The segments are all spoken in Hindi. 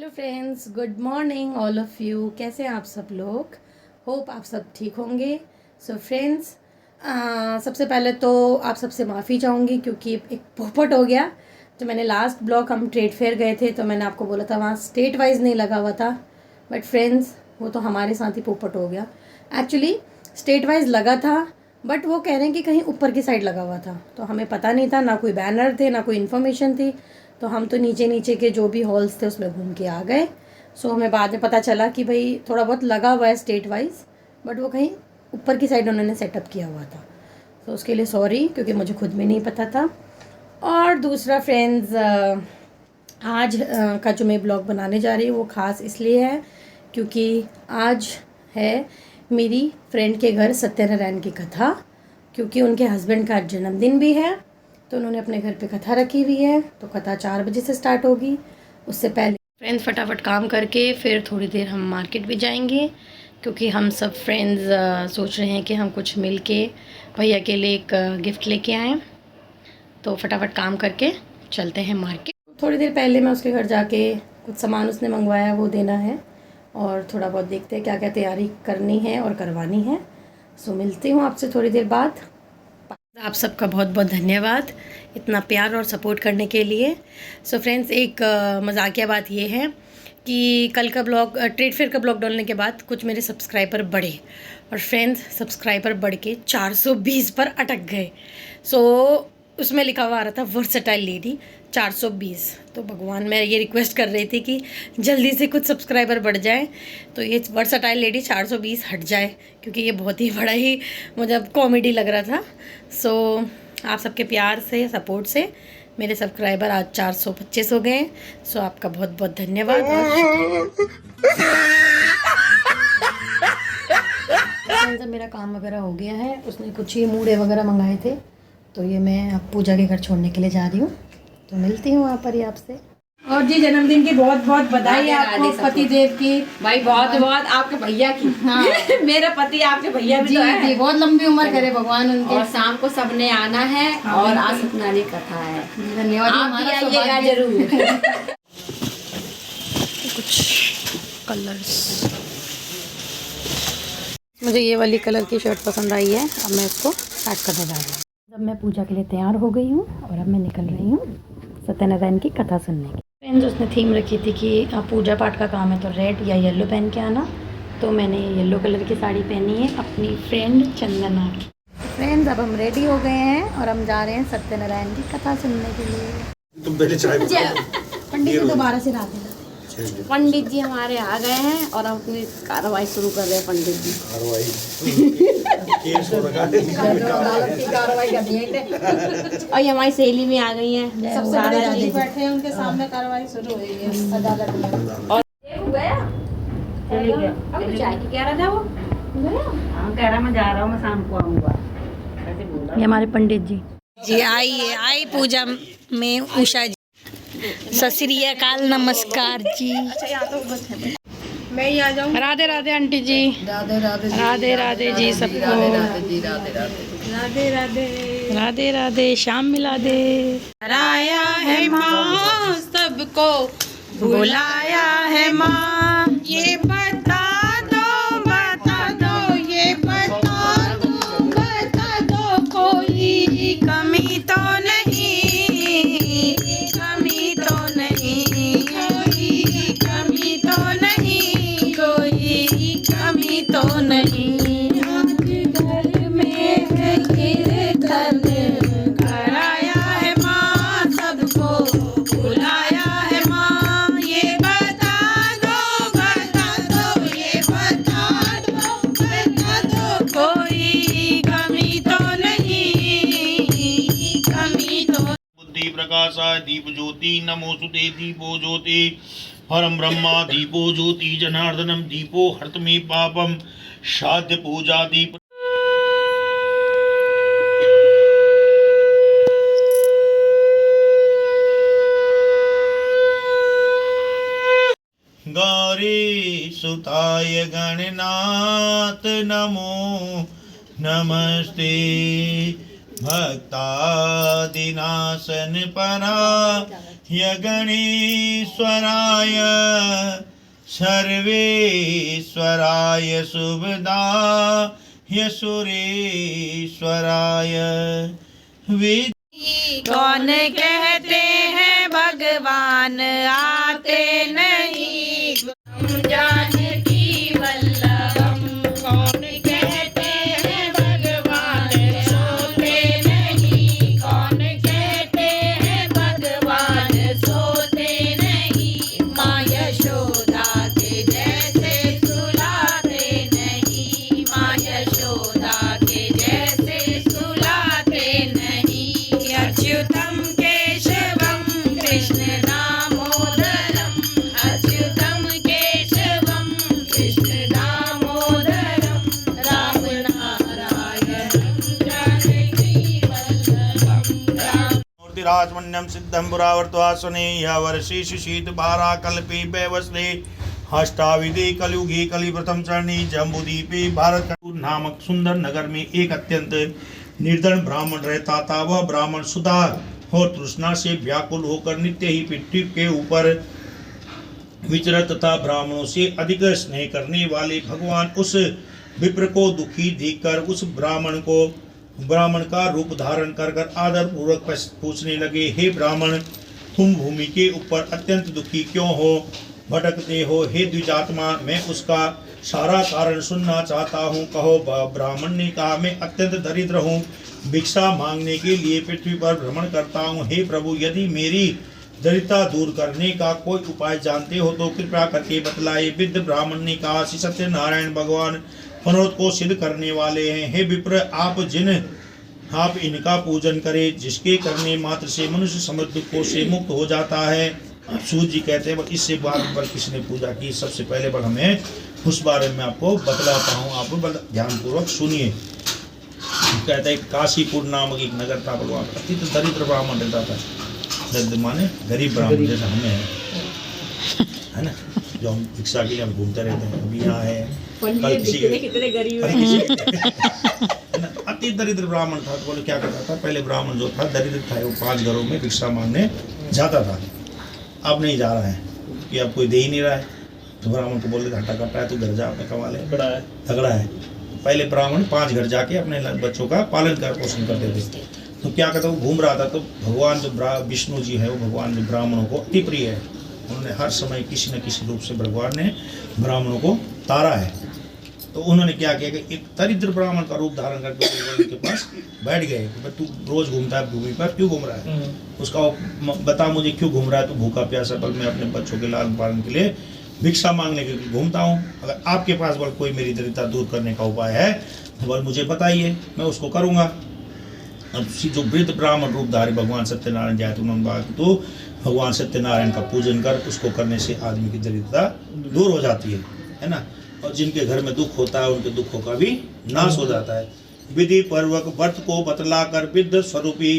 Hello friends, good morning all of you. कैसे हैं आप सब लोग? होप आप सब ठीक होंगे। सो फ्रेंड्स, सबसे पहले तो आप सबसे माफ़ी चाहूँगी क्योंकि एक पोपट हो गया। जो मैंने लास्ट ब्लॉग हम ट्रेड फेयर गए थे तो मैंने आपको बोला था वहाँ स्टेट वाइज नहीं लगा हुआ था, बट फ्रेंड्स वो तो हमारे साथ ही पोपट हो गया। एक्चुअली स्टेट वाइज लगा था, बट वो कह रहे हैं कि कहीं ऊपर की साइड लगा हुआ था, तो हमें पता नहीं था, ना कोई बैनर थे ना कोई इन्फॉर्मेशन थी। तो हम तो नीचे नीचे के जो भी हॉल्स थे उसमें घूम के आ गए। सो हमें बाद में पता चला कि भाई थोड़ा बहुत लगा हुआ है स्टेट वाइज, बट वो कहीं ऊपर की साइड उन्होंने सेटअप किया हुआ था। तो उसके लिए सॉरी, क्योंकि मुझे खुद में नहीं पता था। और दूसरा फ्रेंड्स, आज का जो मैं ब्लॉग बनाने जा रही हूँ वो ख़ास इसलिए है क्योंकि आज है मेरी फ्रेंड के घर सत्यनारायण की कथा, क्योंकि उनके हस्बैंड का जन्मदिन भी है। तो उन्होंने अपने घर पे कथा रखी हुई है, तो कथा 4 बजे से स्टार्ट होगी। उससे पहले फ्रेंड्स फटाफट काम करके फिर थोड़ी देर हम मार्केट भी जाएंगे, क्योंकि हम सब फ्रेंड्स सोच रहे हैं कि हम कुछ मिल के भैया के लिए एक गिफ्ट लेके आएँ। तो फटाफट काम करके चलते हैं मार्केट। थोड़ी देर पहले मैं उसके घर जाके कुछ सामान उसने मंगवाया वो देना है, और थोड़ा बहुत देखते हैं क्या क्या तैयारी करनी है और करवानी है। सो मिलती हूँ आपसे थोड़ी देर बाद। आप सबका बहुत बहुत धन्यवाद इतना प्यार और सपोर्ट करने के लिए। सो फ्रेंड्स, एक मजाकिया बात ये है कि कल का ब्लॉग ट्रेड फेयर का ब्लॉग डालने के बाद कुछ मेरे सब्सक्राइबर बढ़े, और फ्रेंड्स सब्सक्राइबर बढ़ के 420 पर अटक गए। सो उसमें लिखा हुआ आ रहा था वर्सटाइल लेडी 420। तो भगवान, मैं ये रिक्वेस्ट कर रही थी कि जल्दी से कुछ सब्सक्राइबर बढ़ जाए तो ये वर्सटाइल लेडी 420 हट जाए, क्योंकि ये बहुत ही बड़ा ही मुझे कॉमेडी लग रहा था। सो आप सबके प्यार से सपोर्ट से मेरे सब्सक्राइबर आज 425 हो गए। सो आपका बहुत बहुत धन्यवाद। और मेरा काम वगैरह हो गया है, उसने कुछ ही मूड़े वगैरह मंगाए थे, तो ये मैं अब पूजा के घर छोड़ने के लिए जा रही हूँ। तो मिलती हूँ वहाँ पर ही आपसे। और जी जन्मदिन की बहुत बहुत बधाई आपको, पति देव की। भाई बहुत बहुत आपके भैया की। हाँ। मेरे पति आपके भैया भी जी, तो है। जी बहुत लंबी उम्र करे भगवान उनके। और शाम को सबने आना है, और आज सत्यनारायण की कथा है। धन्यवाद, आप भी आइएगा जरूर। कुछ कलर्स, मुझे ये वाली कलर की शर्ट पसंद आई है, अब मैं इसको पैक करने जा रही हूँ। जब मैं पूजा के लिए तैयार हो गई हूँ और अब मैं निकल रही हूँ सत्यनारायण की कथा सुनने की। फ्रेंड्स, उसने थीम रखी थी कि पूजा पाठ का काम है तो रेड या येलो पहन के आना, तो मैंने येलो कलर की साड़ी पहनी है अपनी फ्रेंड चंदना की। फ्रेंड्स, अब हम रेडी हो गए हैं और हम जा रहे हैं सत्यनारायण की कथा सुनने के लिए। तुम पहले चाय पंडित जी दोबारा से रात है। पंडित जी हमारे आ गए हैं और हम अपनी कार्रवाई शुरू कर रहे हैं। पंडित जी कार्रवाई करनी है। और ये हमारी सहेली भी आ गई है, सबसे बड़े जज बैठे हैं, उनके सामने कार्रवाई शुरू हुई है अदालत में। और अब चाय की कह रहा था वो, कह रहा मैं जा रहा हूँ, मैं शाम को आऊँगा। ये हमारे पंडित जी जी आई पूजा में उषा जी। सत श्री अकाल, नमस्कार जी। मैं ही आ जाऊँ। राधे राधे आंटी जी। राधे राधे राधे राधे जी सबको। जी, राधे राधे राधे राधे राधे, शाम मिला दे। आया है माँ सबको बुलाया है माँ, ये बता दो ये बता दो कोई कमी तो नहीं, कमी तो नहीं, कोई कमी तो नहीं, कोई कमी तो नहीं। घर में कीर्तन कराया है माँ सबको बुलाया है माँ, ये बता दो ये बता दो कोई कमी तो नहीं, कमी तो। बुद्धि प्रकाशाय दीप ज्योति नमोस्तुते दीपो ज्योति परम ब्रह्मा दीपो ज्योति जनार्दनम दीपो हर्त मे पापम शाद्य पूजा दीप। गौरी सुताय गणनाथ नमो नमस्ते, भक्तादिनाशन परा गणेश्वराय सर्वेश्वराय शुभदाय सुरेश्वराय कौन कहते हैं भगवान आते नहीं जानकी वल्लभम। कौन कहते हैं भगवान सोते नहीं। कौन कहते हैं भगवान सोते नहीं। माँ यशोदा के जैसे सुलाते नहीं। माँ यशोदा के जैसे सुलाते नहीं। अच्युतम केशवम कृष्ण दामोदरम। अच्युतम केशवम कृष्ण दामोदरम। राम नारायण जानकी वल्लभम। मूर्तिराजमन्यम सिद्धं पुरावर्तवासने वर्षेषु शीतभारा कल्पे वैवस्ते अष्टाविधि कलयुगी कलि प्रथम चरणी जम्बूदीपे भारत नामक सुंदर नगर में एक अत्यंत निर्धन ब्राह्मण रहता था। वह ब्राह्मण सुधा और तृष्णा से व्याकुल होकर नित्य ही पृथ्वी के ऊपर विचरत तथा ब्राह्मणों से अधिक स्नेह करने वाले भगवान उस विप्र को दुखी देखकर उस ब्राह्मण का रूप धारण कर आदर पूर्वक पूछने लगे, हे ब्राह्मण, तुम भूमि के ऊपर अत्यंत दुखी क्यों हो, भटकते हो? हे द्विजात्मा, मैं उसका सारा कारण सुनना चाहता हूँ, कहो। ब्राह्मण ने कहा, मैं अत्यंत दरिद्र हूँ, भिक्षा मांगने के लिए पृथ्वी पर भ्रमण करता हूँ। हे प्रभु, यदि मेरी दरिद्रता दूर करने का कोई उपाय जानते हो तो कृपया करके बतलाए। वृद्ध ब्राह्मण ने कहा, श्री सत्यनारायण भगवान मनोरथ को सिद्ध करने वाले हैं। हे विप्र, आप इनका पूजन करें, जिसके करने मात्र से मनुष्य समस्त दुखों से मुक्त हो जाता है। सूर्य जी कहते हैं, इससे बाद पर किसने पूजा की, सबसे पहले पर हमें उस बारे में आपको बतलाता हूँ, आप ध्यानपूर्वक सुनिए। कहते हैं, काशीपुर नामक एक नगर था, भगवान अत्यंत दरिद्र ब्राह्मण रहता था। दरिद्र माने गरीब ब्राह्मण, जैसा हमें है ना, जो हम भिक्षा के लिए हम घूमते रहते हैं। अभी यहाँ है, कितने गरीब अति दरिद्र ब्राह्मण था। तो बोले क्या करता था, पहले ब्राह्मण जो था दरिद्र था, वो 5 घरों में भिक्षा मांगने जाता था। अब नहीं जा रहा है कि अब कोई दे ही नहीं रहा है, तो ब्राह्मण को बोले, घाटा कटा है, तू घर जा, अपने कमा ले, झगड़ा है। पहले ब्राह्मण 5 घर जाके अपने बच्चों का पालन कर पोषण करते थे। तो क्या कहता, वो घूम रहा था, तो भगवान जो विष्णु जी है, वो भगवान जो ब्राह्मणों को अति प्रिय है, उन्होंने हर समय किसी न किसी रूप से भगवान ने ब्राह्मणों को तारा है। तो उन्होंने क्या किया कि एक दरिद्र ब्राह्मण का रूप धारण करके उनके पास बैठ गए कि तू रोज घूमता है भूमि पर, क्यों घूम रहा है? उसका बता मुझे क्यों घूम रहा है? तो भूखा प्यासा बल मैं अपने बच्चों के लालन पालन के लिए भिक्षा मांगने के लिए घूमता हूँ। अगर आपके पास बल कोई मेरी दरिद्रता दूर करने का उपाय है तो बल मुझे बताइए, मैं उसको करूँगा। अब जो वृद्ध ब्राह्मण रूपधारी भगवान सत्यनारायण जय तो उन्होंने कहा, तो भगवान सत्यनारायण का पूजन कर, उसको करने से आदमी की दरिद्रता दूर हो जाती है ना। और जिनके घर में दुख होता है उनके दुखों का भी नाश हो जाता है। विधि पूर्वक व्रत को बतला कर विद्ध स्वरूपी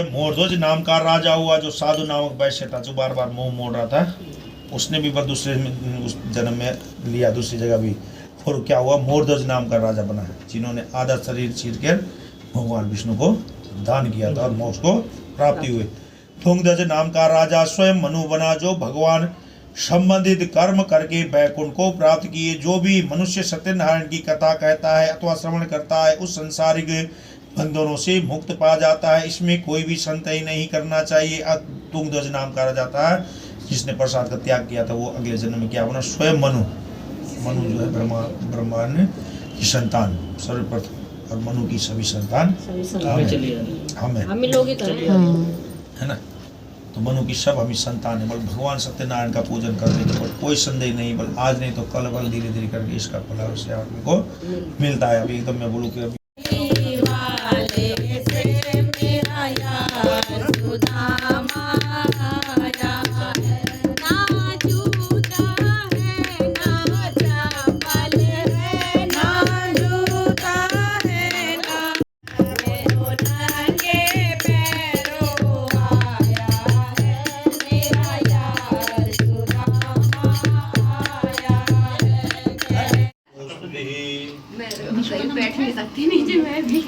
मोरध्वज नाम का राजा हुआ, जो साधु नामक वैश्य था, जो बार बार मुंह मोड़ रहा था। उसने भी पर दूसरे उस जन्म में लिया, दूसरी जगह भी। और क्या हुआ, मोरध्वज नाम का राजा बना, जिन्होंने आधा शरीर चीर कर भगवान विष्णु को दान किया था और मोक्ष को प्राप्ति हुई। तुंगध्वज नाम का राजा स्वयं मनु बना, जो भगवान संबंधित कर्म करके वैकुंठ को प्राप्त किए। जो भी मनुष्य सत्यनारायण की कथा कहता है अथवा श्रवण करता है, उस संसारिक बंधनों से मुक्त पा जाता है। इसमें कोई भी संशय नहीं करना चाहिए। तुंगध्वज नाम का राजा था, जिसने प्रसाद का त्याग किया था, वो अगले जन्म में क्या बना, स्वयं मनु जो है ब्रह्मांड की संतान सर्वप्रथम, और मनु की सभी संतान हमें लोग ही है ना। तो मनु की सब हमें संतान है। बोल भगवान सत्यनारायण का पूजन कर देंगे, बोल कोई संदेह नहीं, बोल आज नहीं तो कल, बोल धीरे धीरे करके इसका फल अवश्य आदमी को मिलता है। अभी एकदम मैं बोलूँ कि अभी मैं सही बैठ नहीं सकती नीचे, मैं भी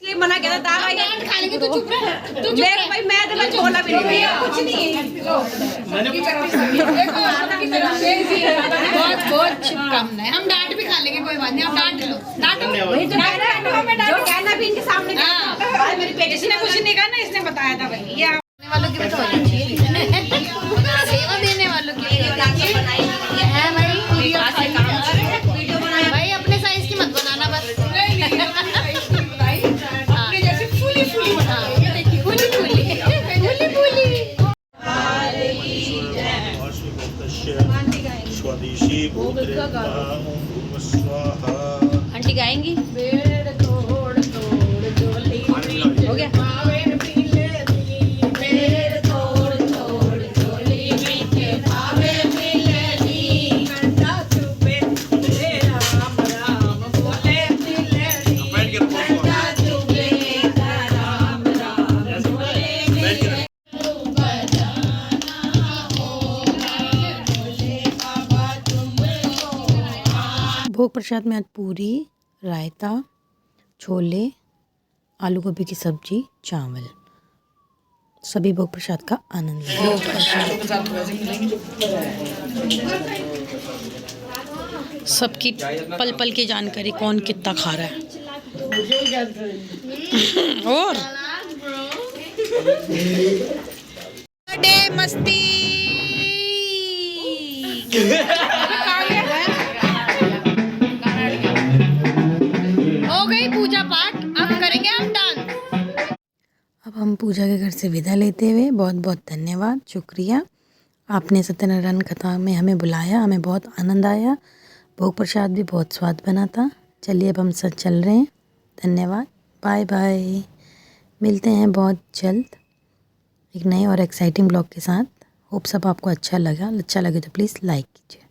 ऐसे मना किया था खा लेंगे तो चुप रह। भाई मैं तो कुछ बोला भी नहीं, कुछ नहीं। बहुत बहुत शुभकामनाएं। हम डांट भी खा लेंगे, कोई बात नहीं, आप डांट लो, डांटो। जो कहना भी इनके सामने मेरी पेट इसने कुछ नहीं कहा ना, इसने बताया था भाई ये वालों की सेवा देने वालों की है भाई। भाई अपने साइज की मत बनाना बस। स्वदेशी आंटी गाएंगी। हो गया। भोग प्रसाद में आज पूरी, रायता, छोले, आलू गोभी की सब्जी, चावल, सभी भोग प्रसाद का आनंद लें। सबकी पल पल की जानकारी, कौन कितना खा रहा है। और बर्थडे मस्ती हो गई पूजा पाठ, अब करेंगे हम डांस। अब हम पूजा के घर से विदा लेते हुए बहुत बहुत धन्यवाद, शुक्रिया। आपने सत्यनारायण कथा में हमें बुलाया, हमें बहुत आनंद आया। भोग प्रसाद भी बहुत स्वाद बना था। चलिए अब हम सब चल रहे हैं। धन्यवाद, बाय बाय। मिलते हैं बहुत जल्द एक नए और एक्साइटिंग ब्लॉग के साथ। होप सब आपको अच्छा लगा। अच्छा लगे तो प्लीज़ लाइक कीजिए।